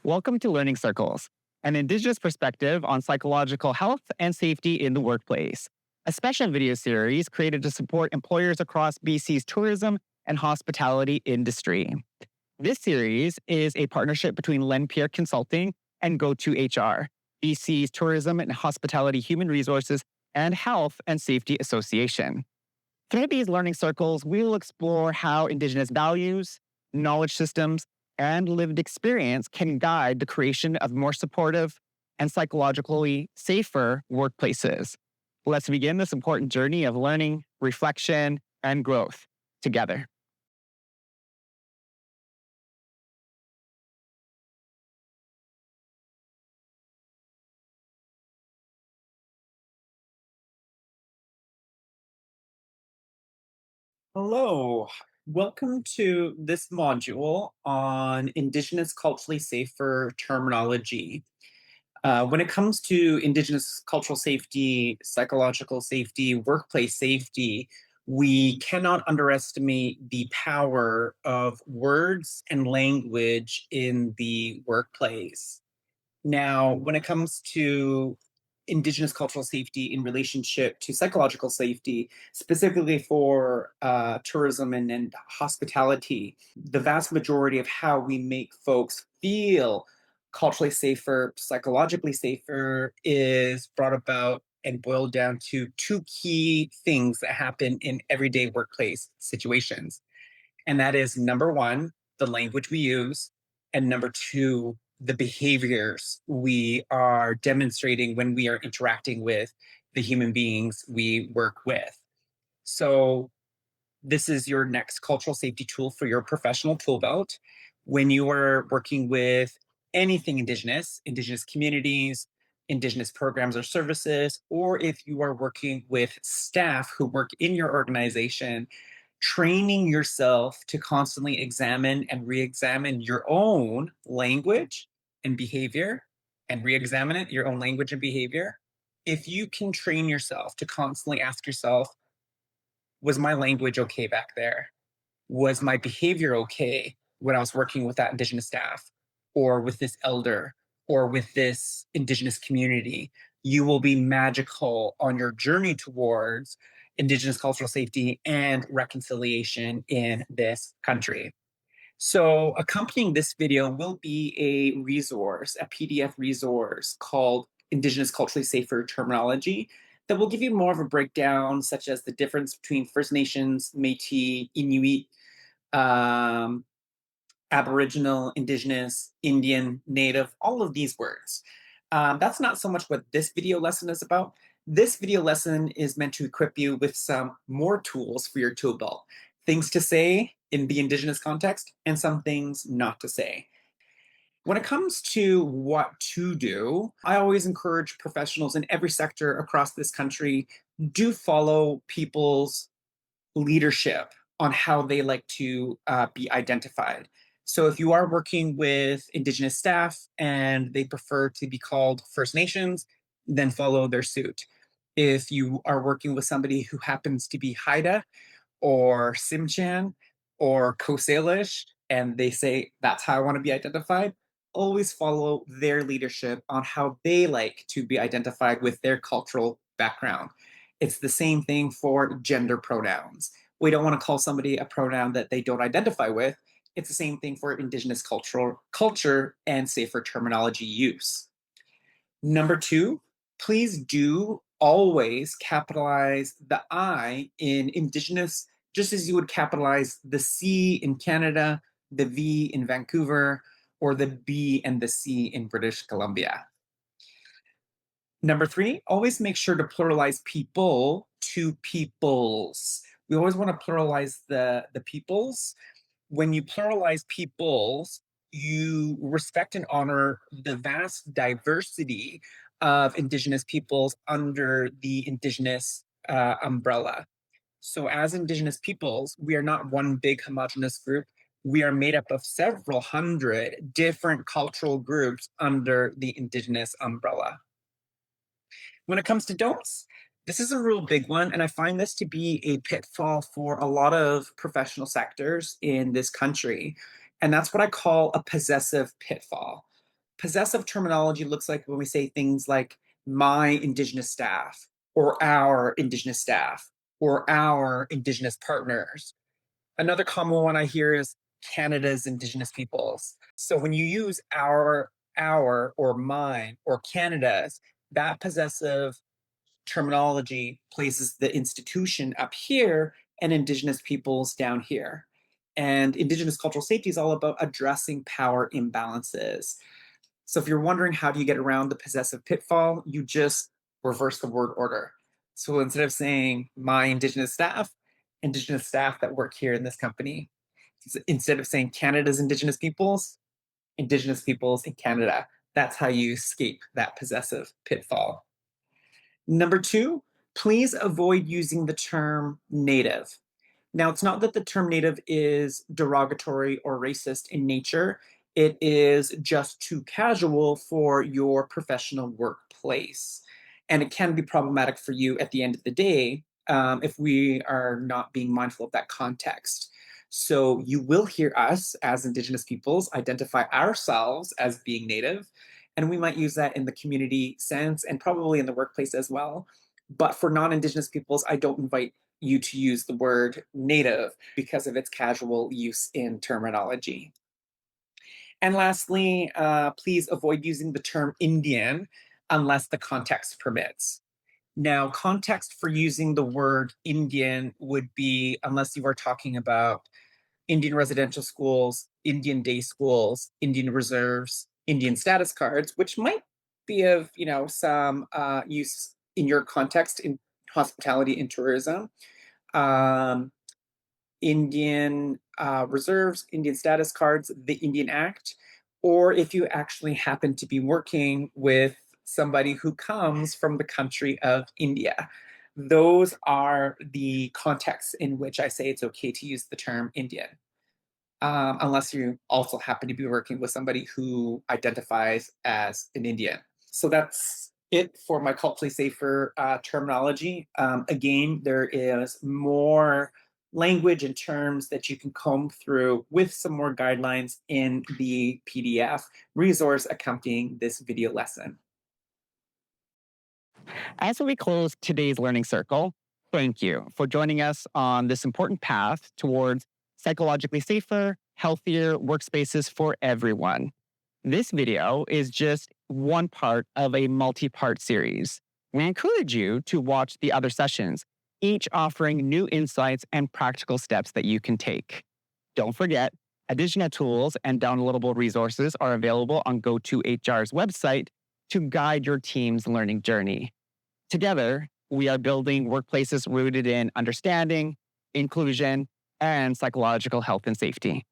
Welcome to Learning Circles, an Indigenous perspective on psychological health and safety in the workplace. A special video series created to support employers across BC's tourism and hospitality industry. This series is a partnership between Len Pierre Consulting and Go2HR, BC's Tourism and Hospitality Human Resources and Health and Safety Association. Through these learning circles, we will explore how Indigenous values, knowledge systems, and lived experience can guide the creation of more supportive and psychologically safer workplaces. Let's begin this important journey of learning, reflection, and growth together. Hello, welcome to this module on Indigenous culturally safer terminology. When it comes to Indigenous cultural safety, psychological safety, workplace safety, we cannot underestimate the power of words and language in the workplace. Now, when it comes to Indigenous cultural safety in relationship to psychological safety, specifically for tourism and hospitality, the vast majority of how we make folks feel culturally safer, psychologically safer is brought about and boiled down to two key things that happen in everyday workplace situations. And that is number one, the language we use, and number two, the behaviors we are demonstrating when we are interacting with the human beings we work with. So, this is your next cultural safety tool for your professional tool belt. When you are working with anything Indigenous, Indigenous communities, Indigenous programs or services, or if you are working with staff who work in your organization, training yourself to constantly examine and re-examine your own language and behavior and re-examine it, your own language and behavior. If you can train yourself to constantly ask yourself, was my language okay back there? Was my behavior okay when I was working with that Indigenous staff or with this elder or with this Indigenous community? You will be magical on your journey towards Indigenous cultural safety and reconciliation in this country. So, accompanying this video will be a resource, a PDF resource called Indigenous Culturally Safer Terminology that will give you more of a breakdown, such as the difference between First Nations, Métis, Inuit, um, Aboriginal, Indigenous, Indian, Native, all of these words. That's not so much what this video lesson is about. This video lesson is meant to equip you with some more tools for your tool belt. Things to say in the Indigenous context and some things not to say. When it comes to what to do, I always encourage professionals in every sector across this country do follow people's leadership on how they like to be identified. So if you are working with Indigenous staff and they prefer to be called First Nations, then follow their suit. If you are working with somebody who happens to be Haida or Simchan or Coast Salish, and they say, that's how I want to be identified, always follow their leadership on how they like to be identified with their cultural background. It's the same thing for gender pronouns. We don't want to call somebody a pronoun that they don't identify with. It's the same thing for Indigenous culture and safer terminology use. Number two, please do always capitalize the I in Indigenous, just as you would capitalize the C in Canada, the V in Vancouver, or the B and the C in British Columbia. Number three, always make sure to pluralize people to peoples. We always want to pluralize the peoples. When you pluralize peoples, you respect and honor the vast diversity of Indigenous peoples under the Indigenous umbrella. So, as Indigenous peoples, we are not one big homogenous group. We are made up of several hundred different cultural groups under the Indigenous umbrella. When it comes to don'ts, this is a real big one, and I find this to be a pitfall for a lot of professional sectors in this country. And that's what I call a possessive pitfall. Possessive terminology looks like when we say things like my Indigenous staff, or our Indigenous staff, or our Indigenous partners. Another common one I hear is Canada's Indigenous peoples. So when you use our, or mine, or Canada's, that possessive terminology places the institution up here and Indigenous peoples down here. And Indigenous cultural safety is all about addressing power imbalances. So if you're wondering how do you get around the possessive pitfall, you just reverse the word order. So instead of saying my Indigenous staff that work here in this company, instead of saying Canada's Indigenous peoples in Canada. That's how you escape that possessive pitfall. Number two, please avoid using the term native. Now, it's not that the term native is derogatory or racist in nature. It is just too casual for your professional workplace. And it can be problematic for you at the end of the day if we are not being mindful of that context. So you will hear us as Indigenous peoples identify ourselves as being native, and we might use that in the community sense and probably in the workplace as well. But for non-Indigenous peoples, I don't invite you to use the word native because of its casual use in terminology. And lastly, please avoid using the term Indian unless the context permits. Now, context for using the word Indian would be unless you are talking about Indian residential schools, Indian day schools, Indian reserves, Indian status cards, which might be of some use in your context in hospitality and tourism. Um, Indian reserves, Indian status cards, the Indian Act, or if you actually happen to be working with somebody who comes from the country of India. Those are the contexts in which I say it's okay to use the term Indian, unless you also happen to be working with somebody who identifies as an Indian. So that's it for my culturally safer terminology. Again, there is more language and terms that you can comb through with some more guidelines in the PDF resource accompanying this video lesson. As we close today's learning circle, thank you for joining us on this important path towards psychologically safer, healthier workspaces for everyone. This video is just one part of a multi part series. We encourage you to watch the other sessions, each offering new insights and practical steps that you can take. Don't forget, additional tools and downloadable resources are available on GoToHR's website to guide your team's learning journey. Together, we are building workplaces rooted in understanding, inclusion, and psychological health and safety.